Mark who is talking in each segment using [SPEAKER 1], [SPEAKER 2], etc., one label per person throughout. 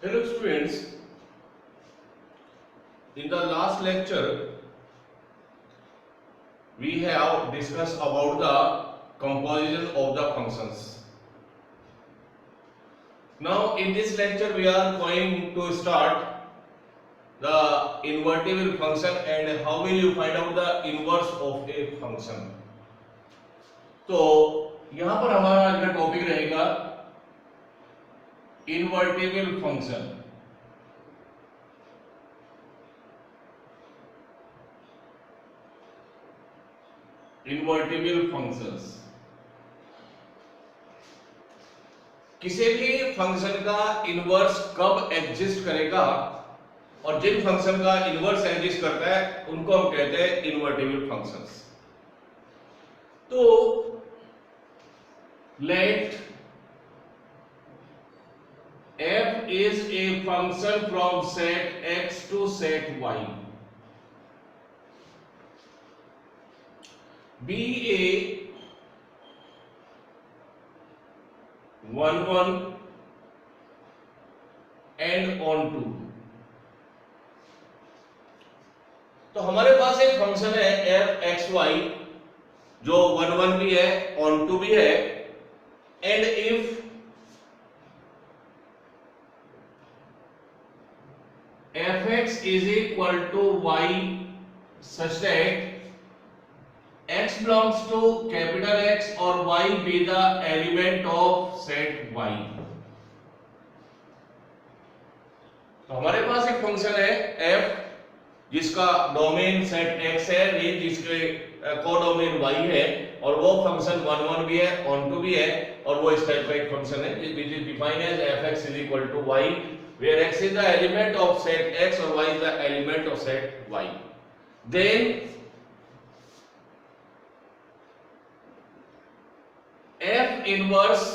[SPEAKER 1] Hello students, in the last lecture we have discussed about the composition of the functions. Now in this lecture we are going to start the invertible function and how will you find out the inverse of a function. तो यहाँ पर हमारा आज का topic रहेगा invertible function. Invertible functions किसी भी function का इनवर्स कब एग्जिस्ट करेगा और जिन फंक्शन का इनवर्स एग्जिस्ट करता है उनको हम कहते हैं इन्वर्टिबल फंक्शंस। तो late f is a function from set x to set y, be a 1 1 and on 2। तो हमारे पास एक फंक्शन है f x y जो 1 1 भी है on 2 भी है and if fx is equal to y such that x belongs to capital X or y be the element of set y। तो हमारे पास एक फंक्शन है f जिसका डोमेन सेट x है, रेंज जिसके कोडोमेन y है और वो फंक्शन 1 1 भी है on 2 भी है और वो इस टाइप का एक फंक्शन है which is defined as fx is equal to y where x is the element of set x or y is the element of set y। Then f inverse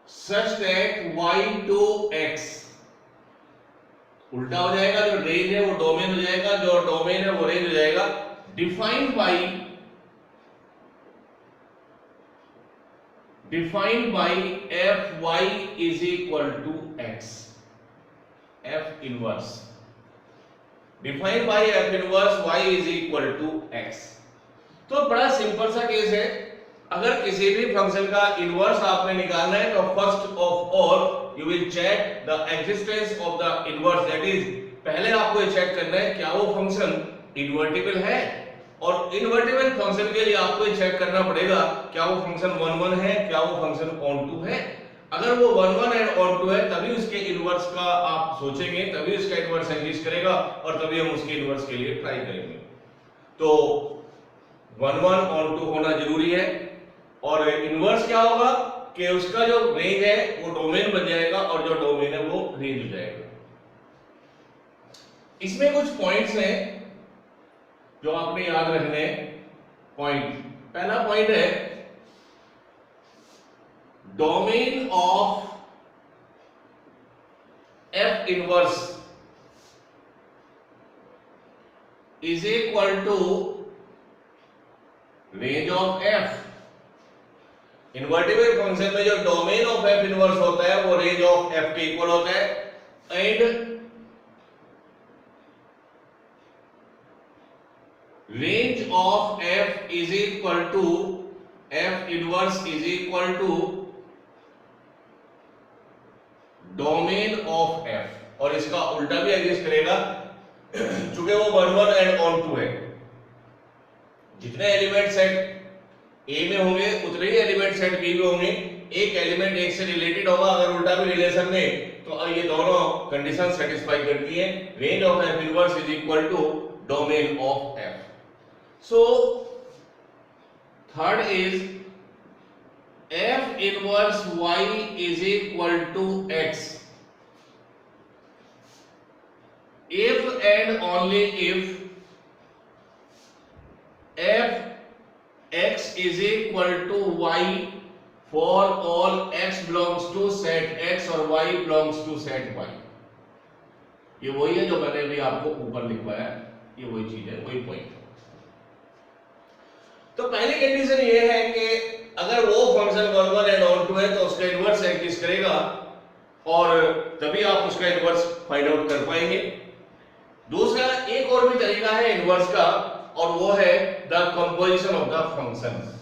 [SPEAKER 1] such that y to x उल्टा हो जाएगा, जो range है वो domain हो जाएगा, जो domain है वो रेंज हो जाएगा, defined by fy is equal to x। f inverse defined by f inverse y is equal to x। तो बड़ा सिंपल सा केस है, अगर किसी भी फंक्शन का इनवर्स आपने निकालना है तो first of all you will check the existence of the inverse, that is पहले आपको ये चेक करना है क्या वो फंक्शन इन्वर्टिबल है और इन्वर्टिबल फंक्शन के लिए आपको ये चेक करना पड़ेगा क्या वो फंक्शन 1 1 है, क्या वो फंक्शन on 2 है। अगर वो 1 1 एंड on 2 है तभी उसके इनवर्स का आप सोचेंगे, तभी उसका इनवर्स एग्जिस्ट करेगा और तभी हम उसके इनवर्स के लिए ट्राई करेंगे। तो 1 1 on 2 होना जरूरी है और इनवर्स क्या होगा कि उसका जो रेंज है वो डोमेन बन जाएगा और जो डोमेन है वो रेंज हो जाएगा। इसमें कुछ पॉइंट्स हैं जो आपने याद रखने पॉइंट। पहला पॉइंट है domain of f inverse is equal to range of f। Invertible function में जो डोमेन ऑफ f इनवर्स होता है वो रेंज ऑफ f के इक्वल होता है and range of f is equal to f inverse is equal to domain of f और इसका उल्टा भी एग्जिस्ट करेगा चूंकि वो 1 1 एंड on 2 है। जितने एलिमेंट सेट A में होंगे उतने ही एलिमेंट सेट B में होंगे, एक एलिमेंट एक से रिलेटेड होगा, अगर उल्टा भी रिलेशन में तो ये दोनों कंडीशन सेटिस्फाई करती है। Range of f inverse is equal to domain of f। So third is f inverse y is equal to x if and only if f x is equal to y for all x belongs to set x or y belongs to set y। ये वही है जो मैंने अभी आपको ऊपर लिखवाया, ये वही चीज है, वही पॉइंट। तो पहली कंडीशन ये है कि अगर वो फंक्शन 1 1 एंड on 2 है तो उसका इनवर्स एग्जिस्ट करेगा और तभी आप उसका इनवर्स फाइंड आउट कर पाएंगे। दूसरा एक और भी तरीका है इनवर्स का, और वो है the composition of the function.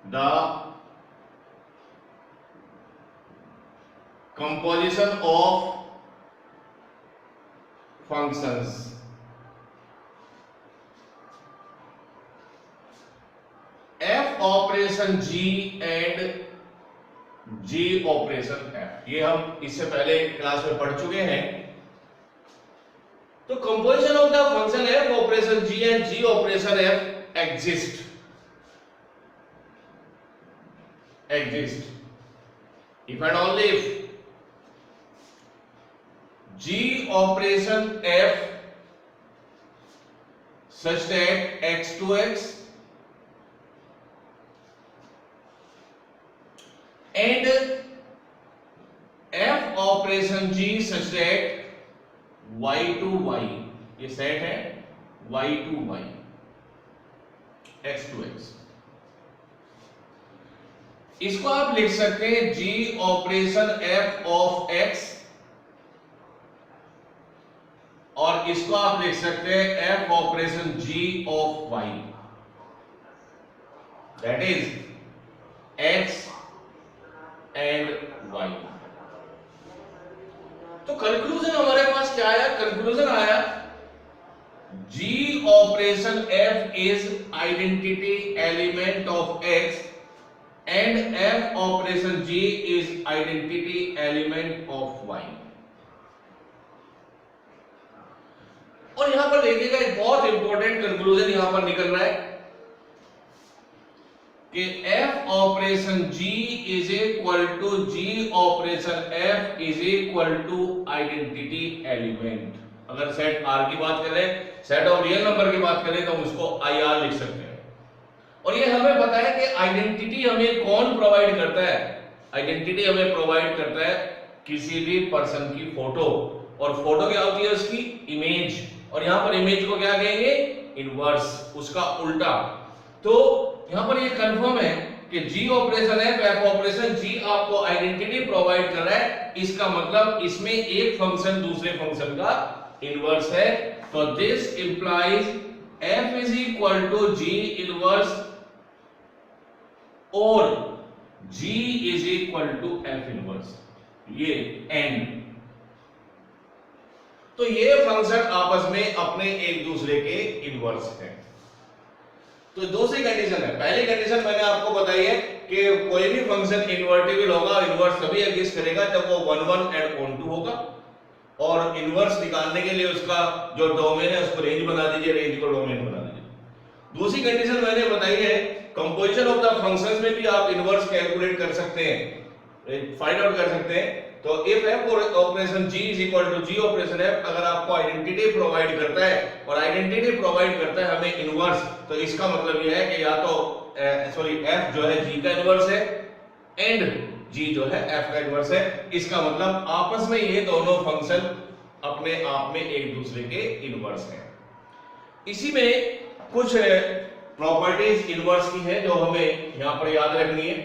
[SPEAKER 1] The composition of functions. F operation G and G operation F, ये हम इससे पहले क्लास में पढ़ चुके हैं। तो composition of the function F operation G and G operation F exist if and only if g operation f such that x to x and f operation g such that y to y, ये set है y to y, x to x, इसको आप लिख सकते हैं g operation f of x, और इसको आप लिख सकते हैं f operation g of y, that is x and y। तो कंक्लूजन हमारे पास क्या आया? कंक्लूजन आया g operation f is identity element of x and f operation g is identity element of y। और यहां पर देखिएगा एक बहुत इंपॉर्टेंट कंक्लूजन यहां पर निकल रहा है कि f operation g is equal to g operation f is equal to identity element. अगर सेट R की बात करें, सेट ऑफ रियल नंबर की बात करें, तो हम इसको IR लिख सकते हैं। और ये हमें पता है कि आइडेंटिटी हमें कौन प्रोवाइड करता है? आइडेंटिटी हमें प्रोवाइड करता है किसी भी पर्सन की फोटो, और फोटो क्या होती है? उसकी इमेज, और यहां पर इमेज को क्या कहेंगे? इनवर्स, उसका उल्टा। तो यहां पर ये कंफर्म है कि जी ऑपरेशन है, एफ ऑपरेशन जी आपको आइडेंटिटी प्रोवाइड कर रहा है, इसका मतलब इसमें एक फंक्शन दूसरे फंक्शन का इनवर्स है। तो this implies f is equal to g inverse और g is equal to f inverse, ये एंड। तो ये फंक्शन आपस में अपने एक दूसरे के इनवर्स हैं। तो दो सी कंडीशन है। पहली कंडीशन मैंने आपको बताई है कि कोई भी फंक्शन इन्वर्टिबल होगा, इनवर्स तभी एग्जिस्ट करेगा जब वो 1 1 एंड ऑन 2 होगा। और इनवर्स निकालने के लिए उसका जो डोमेन है उसको रेंज बना दीजिए, रेंज को डोमेन बना दीजिए। दूसरी कंडीशन मैंने बताई है कंपोजिशन ऑफ द फंक्शंस में भी आप इनवर्स कैलकुलेट कर सकते हैं, फाइंड आउट कर सकते हैं। तो if f operation g is equal to g operation f अगर आपको आइडेंटिटी प्रोवाइड करता है, और आइडेंटिटी प्रोवाइड करता है हमें इनवर्स, तो इसका मतलब यह है कि या तो f जो है g का इनवर्स है एंड g जो है f का इनवर्स है। इसका मतलब आपस में ये दोनों फंक्शन अपने आप में एक दूसरे के इनवर्स हैं। इसी में कुछ प्रॉपर्टीज इनवर्स की है जो हमें यहां पर याद रखनी है।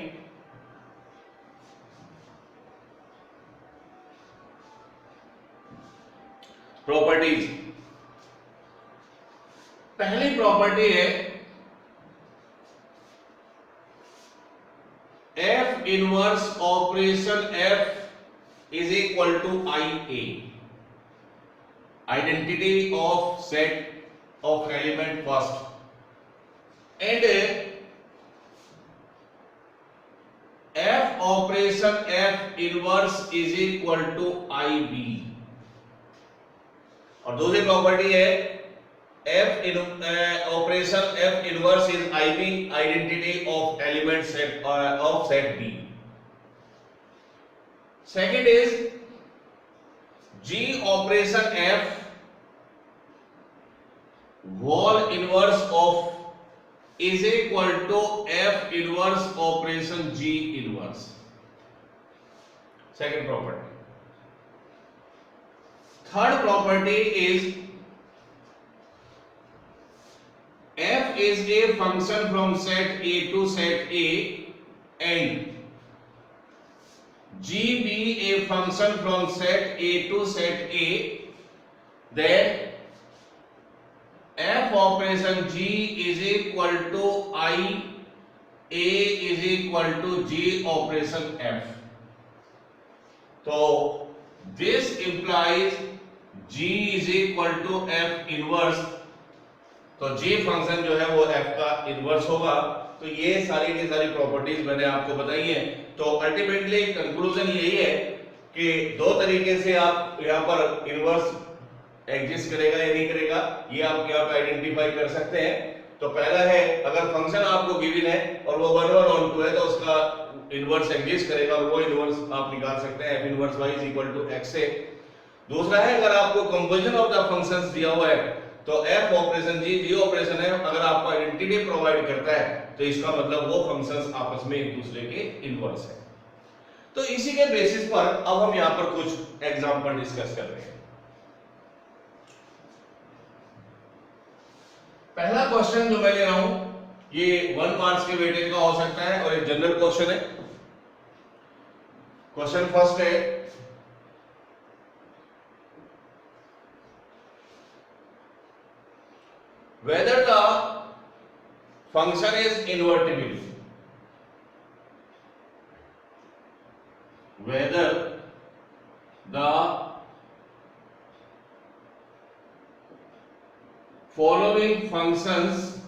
[SPEAKER 1] प्रॉपर्टीज, पहली प्रॉपर्टी है f inverse operation f is equal to IA, identity of set of element first, and f operation f inverse is equal to IB। और दूसरी प्रॉपर्टी है f operation f inverse is IB, identity of element set of set B। Second is g operation f whole inverse of is equal to f inverse operation g inverse, second property। third property is f is a function from set A to set A and G be a function from set A to set A, then f operation G is equal to I, A is equal to G operation F. So this implies G is equal to F inverse. तो G function जो है वो F का inverse होगा। तो ये सारी की सारी प्रॉपर्टीज मैंने आपको बताई है। तो अल्टीमेटली कंक्लूजन यही है कि दो तरीके से आप यहाँ पर इनवर्स एग्जिस्ट करेगा या नहीं करेगा ये आप यहाँ पे आइडेंटिफाई कर सकते हैं। तो पहला है अगर फंक्शन आपको गिवन है और वो 1 1 on 2 है तो उसका इनवर्स एग्जिस्ट करेगा और वो इनवर्स आप निकाल सकते हैं F inverse y is equal to x से। दूसरा है अगर आपको कंपोजिशन ऑफ द फंक्शंस दिया हुआ है तो F ऑपरेशन G ऑपरेशन है अगर आपको आइडेंटिटी प्रोवाइड करता है तो इसका मतलब वो फंक्शंस आपस में एक दूसरे के इनवर्स है। तो इसी के बेसिस पर अब हम यहां पर कुछ एग्जांपल डिस्कस कर रहे हैं। पहला क्वेश्चन जो मैं ले रहा हूं ये 1 मार्क्स के वेटेज का हो सकता है और एक जनरल क्वेश्चन है। क्वेश्चन फर्स्ट है whether the function is invertible, whether the following functions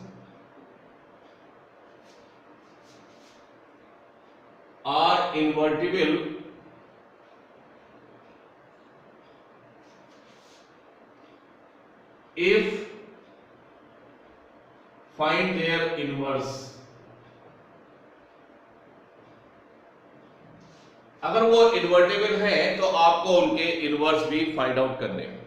[SPEAKER 1] are invertible if find their inverse। अगर वो इन्वर्टिबल है तो आपको उनके इनवर्स भी फाइंड आउट करने हैं।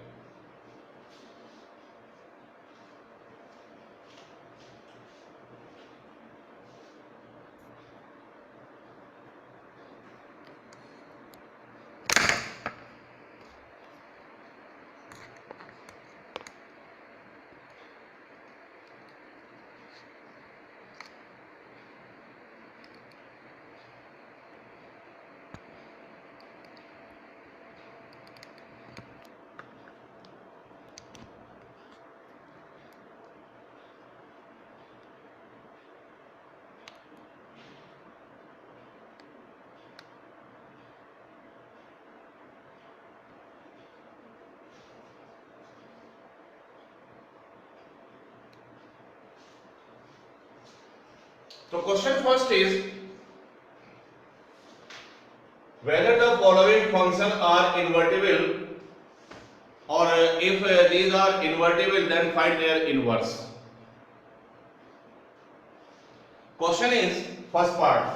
[SPEAKER 1] So question first is whether the following function are invertible or if these are invertible then find their inverse। Question is first part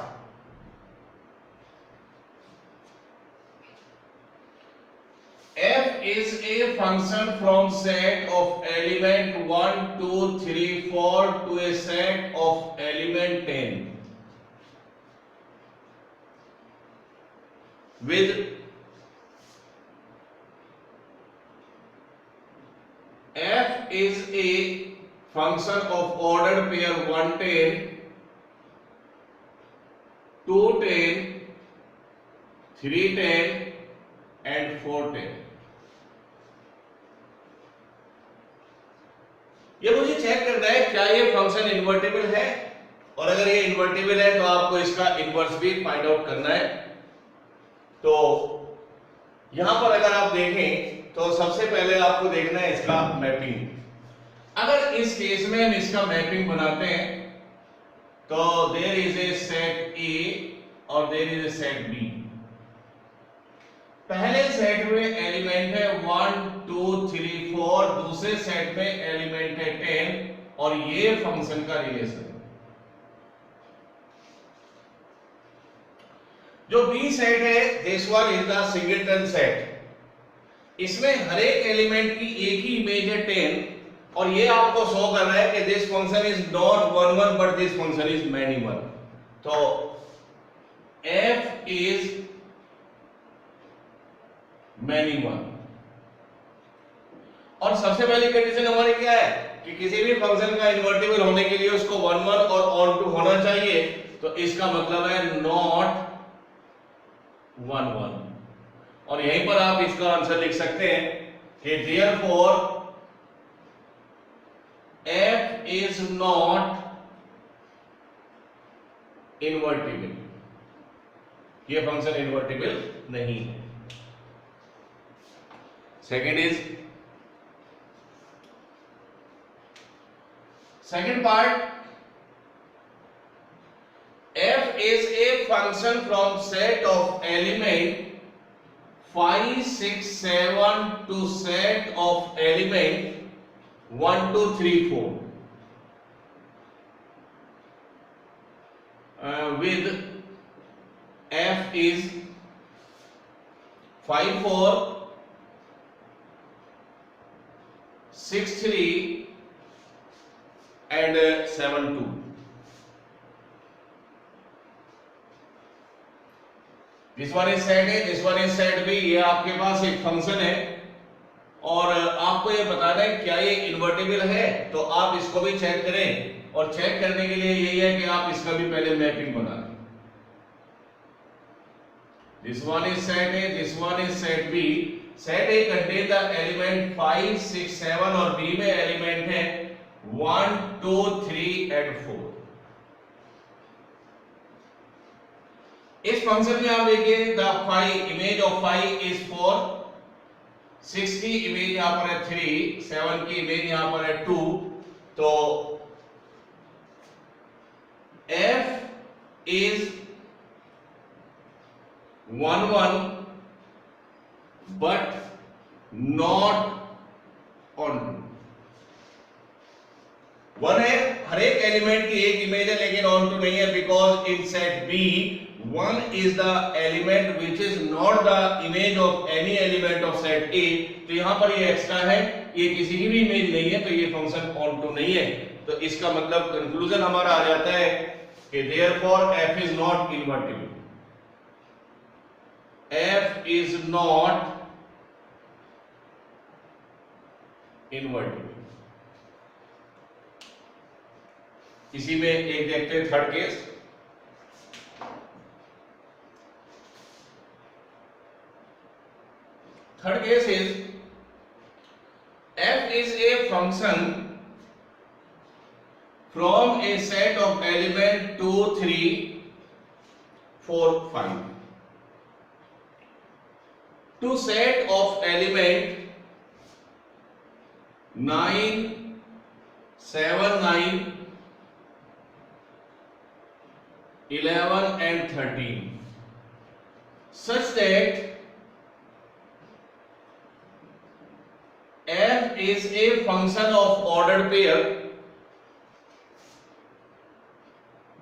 [SPEAKER 1] f is a function from set of element 1 2 3 4 to a set of element 10 with f is a function of ordered pair 110 210 310 and 410। ये मुझे check करना है क्या ये function invertible है और अगर ये इन्वर्टिबल है तो आपको इसका इनवर्स भी फाइंड आउट करना है। तो यहां पर अगर आप देखें तो सबसे पहले आपको देखना है इसका मैपिंग। अगर इस केस में हम इसका मैपिंग बनाते हैं तो there is a set A और there is a set B. पहले सेट में एलिमेंट है 1 2 3 4, दूसरे सेट में एलिमेंट है 10 और ये फंक्शन का रिलेशन। जो बी सेट है this one is the singleton set. इसमें हर एक एलिमेंट की एक ही इमेज है 10 और ये आपको शो कर रहा है कि this function is not 1 1 but this function is many one. तो f इज मैनी वन। और सबसे पहली कंडीशन हमारी क्या है कि किसी भी फंक्शन का इन्वर्टिबल होने के लिए उसको 1 1 और ऑन टू होना चाहिए। तो इसका मतलब है नॉट 1 1। और यहीं पर आप इसका आंसर लिख सकते हैं कि therefore f is not invertible, ये फंक्शन इन्वर्टिबल नहीं है। Second is second part, f is a function from set of element 5 6 7 to set of element 1 2 3 4 with f is 5 4 6 3 and 7 2। This one is set a, this one is set b. ये आपके पास एक function है और आपको ये बताना है क्या ये इन्वर्टिबल है, तो आप इसको भी चेक करें। और चेक करने के लिए यही है कि आप इसका भी पहले मैपिंग बना लें। This one is set a, this one is set b. Set a contain the element 5 6 7 और बी में एलिमेंट है 1 2 3 and 4। इस फंक्शन में आप देखिए द इमेज ऑफ 5 इज 4, 6 की इमेज यहां पर है 3, 7 की इमेज यहां पर है 2। तो f is 1 1 but not on 1 है, हर एक एलिमेंट की एक इमेज है लेकिन ऑन टू नहीं है, because in set b 1 is the element which is not the image of any element of set A। तो यहां पर ये एक्स्ट्रा है, ये किसी की भी इमेज नहीं है, तो ये फंक्शन ऑन टू नहीं है। तो इसका मतलब कंक्लूजन हमारा आ जाता है कि therefore f is not invertible, f is not invertible। इसी में एक देखते हैं third case. Third case is f is a function from a set of element 2 3 4 5 to set of element 9 7 9 11 and 13 such that f is a function of ordered pair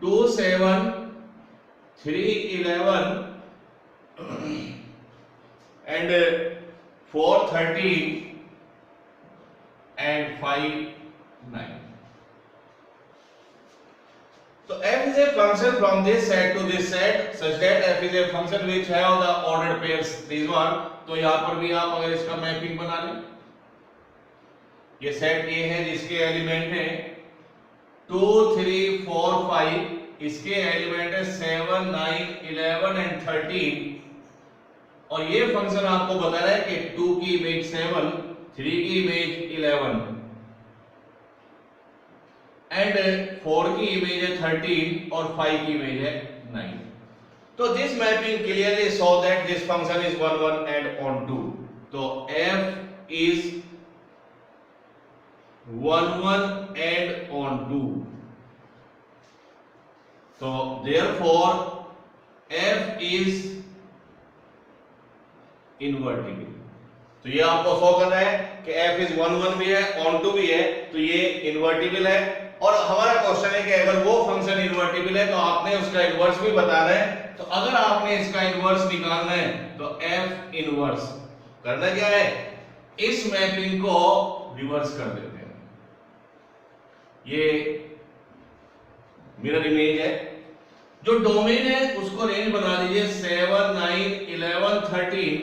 [SPEAKER 1] 2 7 3 11 and 4 13 and 5 9। So f is a function from this set to this set such that f is a function which have the ordered pairs these one। तो यहां पर भी आप अगर इसका mapping बना लें, ये सेट ए है जिसके एलिमेंट है 2 3 4 5, इसके एलिमेंट है 7 9 11 एंड 13। और ये फंक्शन आपको बता रहा है कि 2 की इमेज 7, 3 की इमेज 11 एंड 4 की इमेज है 13 और 5 की इमेज है 9। तो this mapping clearly show that this function is 1 1 and on 2। तो f is 1 1 and on 2। So therefore f is invertible। तो ये आपको शो कर रहा है कि f is 1 1 भी है, on 2 भी है, तो ये इन्वर्टिबल है। और हमारा क्वेश्चन है कि अगर वो फंक्शन इन्वर्टिबल है तो आपने उसका इनवर्स भी बताना है। तो अगर आपने इसका इनवर्स निकालना है तो f इनवर्स करना क्या है, इस मैपिंग को रिवर्स कर देते हैं। ये मिरर इमेज है, जो डोमेन है उसको रेंज बना दीजिए 7 9 11 13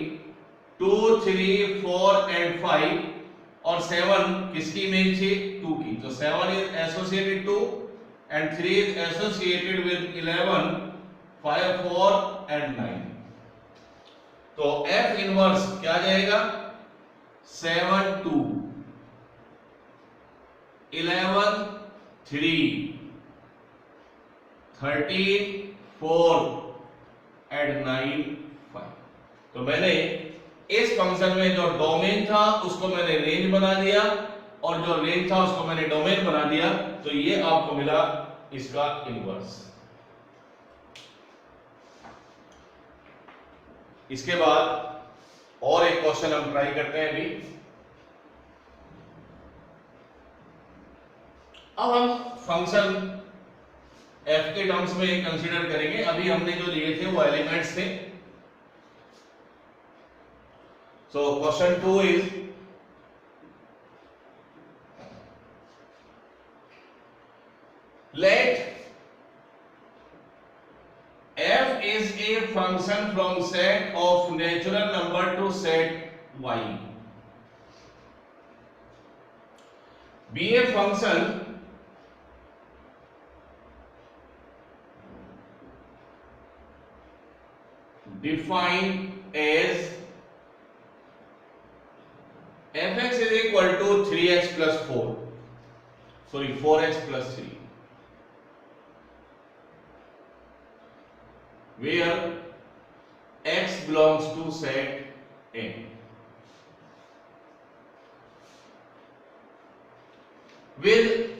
[SPEAKER 1] 2 3 4 एंड 5। और 7 किसकी इमेज थी, 2 की, तो 7 is associated 2 and 3 is associated with 11 5 4 and 9। तो f इनवर्स क्या जाएगा 7 2 11 3 13 4 एंड 9 5। तो मैंने इस फंक्शन में जो डोमेन था उसको मैंने रेंज बना दिया और जो रेंज था उसको मैंने डोमेन बना दिया, तो ये आपको मिला इसका इनवर्स। इसके बाद और एक क्वेश्चन हम ट्राई करते हैं अभी। अब हम फंक्शन f के टर्म्स में कंसीडर करेंगे। अभी हमने जो लिए थे वो एलिमेंट्स थे। So question 2 is let f is a function from set of natural number to set y, be a function defined as fx is equal to 3x plus 4, sorry 4x plus 3, where x belongs to set A, with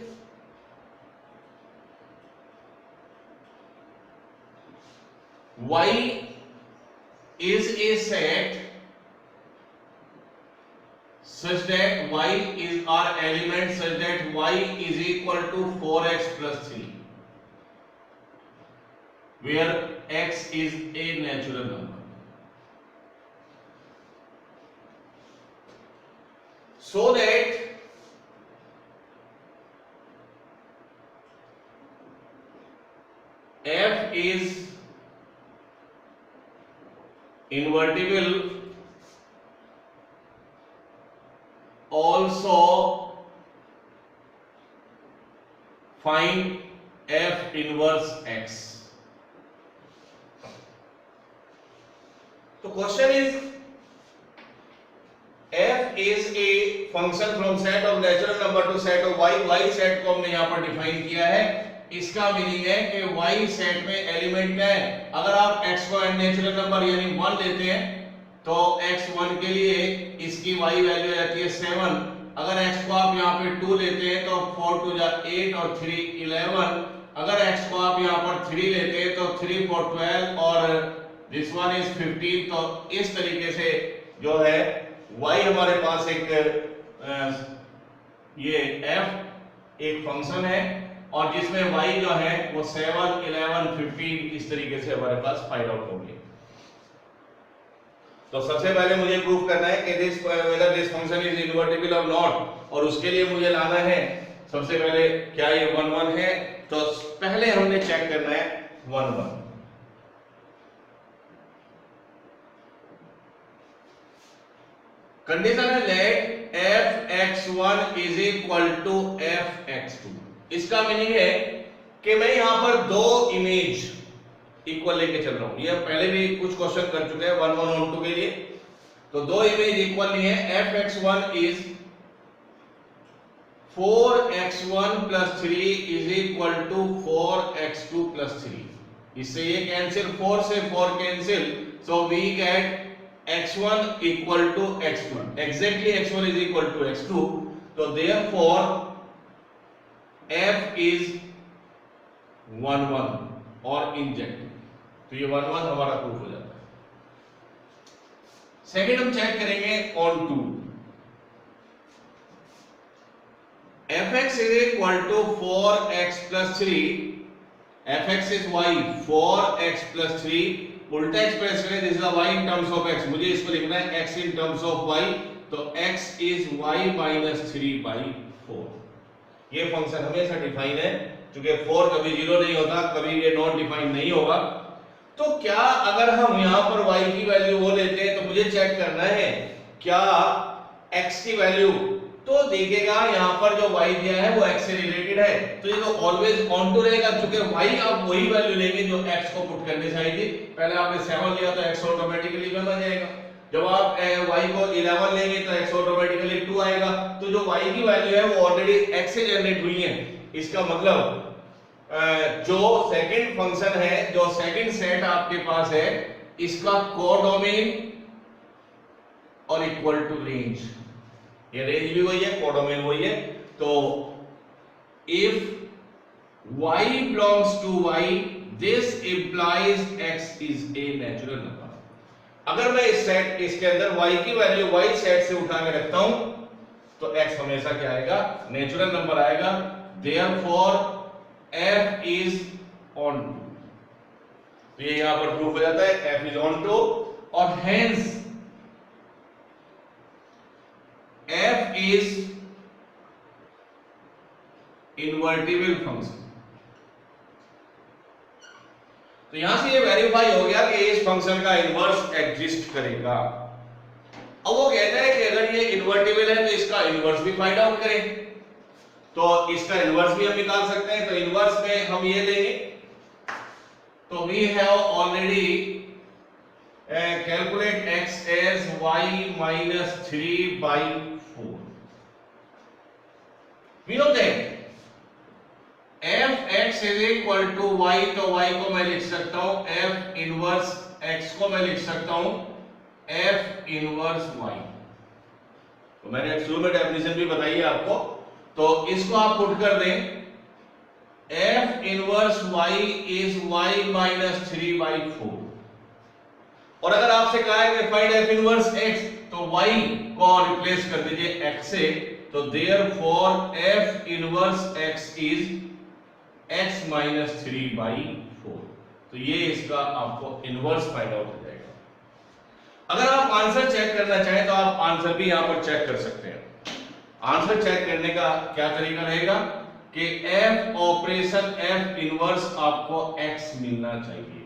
[SPEAKER 1] y is a set such that y is our element such that y is equal to 4x plus 3, where x is a natural number, so that f is invertible, also find f inverse x. तो question is f is a function from set of natural number to set of y. y set को हमने यहां पर define किया है। इसका meaning है कि y सेट में एलिमेंट क्या है। अगर आप x को नेचुरल नंबर यानी 1 लेते हैं तो x1 के लिए इसकी y वैल्यू आती है 7। अगर x को आप यहाँ पे 2 लेते हैं तो 4 2 जा 8 और 3 11। अगर x को आप यहाँ पर 3 लेते हैं तो 3 4 12 और दिस वन इज 15। तो इस तरीके से जो है y हमारे पास एक ये f एक फंक्शन है और जिसमें y जो है वो 7 11 15 इस तरीके से हमारे पास फाइंड आउट होंगे। तो सबसे पहले मुझे प्रूफ करना है कि this whether this function is invertible और नॉट, और उसके लिए मुझे लाना है सबसे पहले क्या ये 1 1 है। तो पहले हमने चेक करना है 1 1। कंडीशन है late f(x1) is equal to f(x2). इसका मीनिंग है कि मैं यहां पर दो इमेज इक्वल लेके चल रहा हूं। ये पहले भी कुछ क्वेश्चन कर चुके हैं 1 1 1 2 के लिए। तो दो इमेज इक्वल नहीं है। f(x1) is 4x1 plus 3 is equal to 4x2 plus 3। इससे ये कैंसिल, 4 से 4 cancel, so we get x1 equal to x2, exactly x1 is equal to x2। तो therefore f is 1 1 और इंजेक्टिव। तो ये 1 1 हमारा प्रूफ हो जाता है। सेकेंड हम चेक करेंगे on 2। fx is equal to 4x plus 3, fx is y, 4x plus 3, उल्टा एक्सप्रेस करें this is y in terms of x, मुझे इसको लिखना है x in terms of y। तो x is y minus 3/4। ये फंक्शन हमेशा डिफाइन है, क्योंकि 4 कभी 0 नहीं होता, कभी ये नॉट डिफाइन नहीं होगा। तो क्या अगर हम यहां पर y की वैल्यू वो लेते हैं तो मुझे चेक करना है क्या x की वैल्यू तो देखिएगा यहाँ पर जो y दिया है वो x से रिलेटेड है, तो ये तो ऑलवेज ऑन टू रहेगा, क्योंकि y आप वही वैल्यू लेंगे जो x को पुट करने चाहिए। पहले आपने 7 लिया तो x ऑटोमेटिकली 1 आ जाएगा, जब आप y को 11 लेंगे तो x ऑटोमेटिकली 2 आएगा। तो जो y की वैल्यू है वो ऑलरेडी x से जनरेट हुई है। इसका मतलब जो सेकंड फंक्शन है, जो सेकंड सेट आपके पास है, इसका कोडोमेन और इक्वल टू रेंज, ये रेंज भी वही है, कोडोमेन वही है। तो if y belongs to y, this implies x is a natural number। अगर मैं इस सेट, इसके अंदर y की वैल्यू y सेट से उठा के रखता हूं तो x हमेशा क्या आएगा, नेचुरल नंबर आएगा। therefore f is on to, तो ये यहां पर प्रूफ हो जाता है f is on to, और hence f is invertible function. तो यहां से ये वेरीफाई हो गया कि इस फंक्शन का इनवर्स एग्जिस्ट करेगा। अब वो कहता है कि अगर ये इनवर्टिबल है तो इसका इनवर्स भी फाइंड आउट करें, तो इसका इनवर्स भी हम निकाल सकते हैं। तो इनवर्स में हम ये लेंगे, तो we have already calculate x as y minus 3/4। we know that f(x) is equal to y, तो y को मैं लिख सकता हूं f इनवर्स x को मैं लिख सकता हूं f इनवर्स y। तो मैंने शुरू में डेफिनेशन भी बताई है आपको, तो इसको आप पुट कर दें, f inverse y is y minus 3/4। और अगर आपसे कहा है कि फाइंड f इनवर्स x, तो y को रिप्लेस कर दीजिए x से, तो therefore f inverse x is x minus 3/4। तो ये इसका आपको इनवर्स फाइंड आउट हो जाएगा। अगर आप आंसर चेक करना चाहें तो आप आंसर भी यहां पर चेक कर सकते हैं। आंसर चेक करने का क्या तरीका रहेगा कि f ऑपरेशन f इनवर्स आपको x मिलना चाहिए,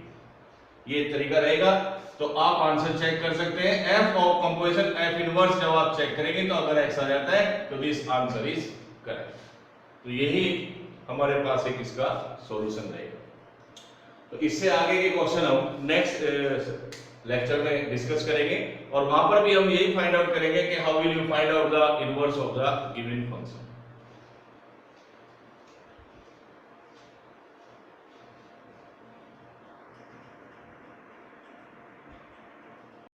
[SPEAKER 1] ये तरीका रहेगा। तो आप आंसर चेक कर सकते हैं, f of composition f inverse जब आप चेक करेंगे तो अगर x आ जाता है तो दिस आंसर इज करेक्ट। तो यही हमारे पास एक इसका सॉल्यूशन रहेगा। तो इससे आगे के क्वेश्चन हम नेक्स्ट लेक्चर में डिस्कस करेंगे, और वहां पर भी हम यही फाइंड आउट करेंगे कि how will you find out the inverse of the given function.